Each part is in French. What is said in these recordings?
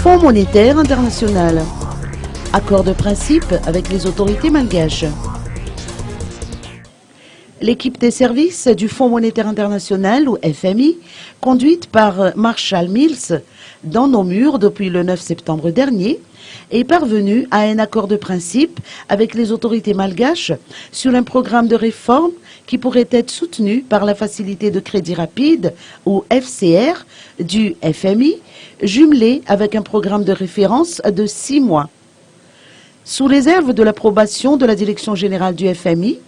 Fonds monétaire international. Accord de principe avec les autorités malgaches. L'équipe des services du Fonds monétaire international, ou FMI, conduite par Marshall Mills dans nos murs depuis le 9 septembre dernier, est parvenue à un accord de principe avec les autorités malgaches sur un programme de réforme qui pourrait être soutenu par la Facilité de crédit rapide, ou FCR, du FMI, jumelé avec un programme de référence de 6 mois. Sous réserve de l'approbation de la Direction générale du FMI,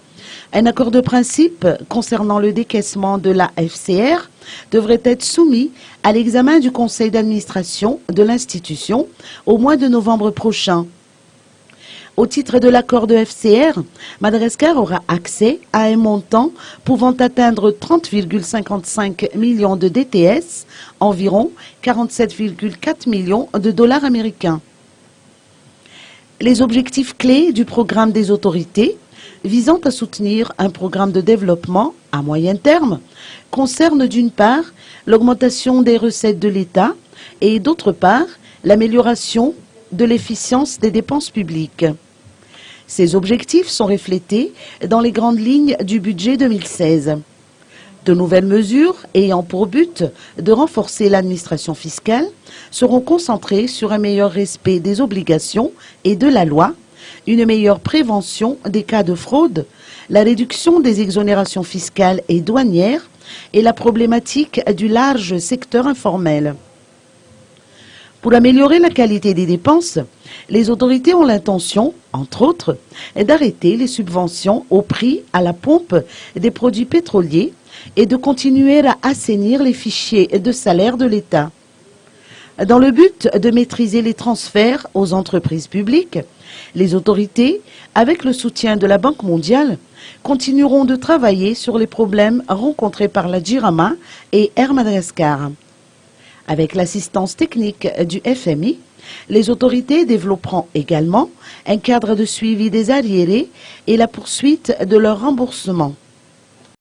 un accord de principe concernant le décaissement de la FCR devrait être soumis à l'examen du conseil d'administration de l'institution au mois de novembre prochain. Au titre de l'accord de FCR, Madagascar aura accès à un montant pouvant atteindre 30,55 millions de DTS, environ 47,4 millions de dollars américains. Les objectifs clés du programme des autorités visant à soutenir un programme de développement à moyen terme concernent d'une part l'augmentation des recettes de l'État et d'autre part l'amélioration de l'efficience des dépenses publiques. Ces objectifs sont reflétés dans les grandes lignes du budget 2016. De nouvelles mesures ayant pour but de renforcer l'administration fiscale seront concentrées sur un meilleur respect des obligations et de la loi, une meilleure prévention des cas de fraude, la réduction des exonérations fiscales et douanières et la problématique du large secteur informel. Pour améliorer la qualité des dépenses, les autorités ont l'intention, entre autres, d'arrêter les subventions au prix à la pompe des produits pétroliers et de continuer à assainir les fichiers de salaire de l'État. Dans le but de maîtriser les transferts aux entreprises publiques, les autorités, avec le soutien de la Banque mondiale, continueront de travailler sur les problèmes rencontrés par la JIRAMA et Air Madagascar. Avec l'assistance technique du FMI, les autorités développeront également un cadre de suivi des arriérés et la poursuite de leur remboursement.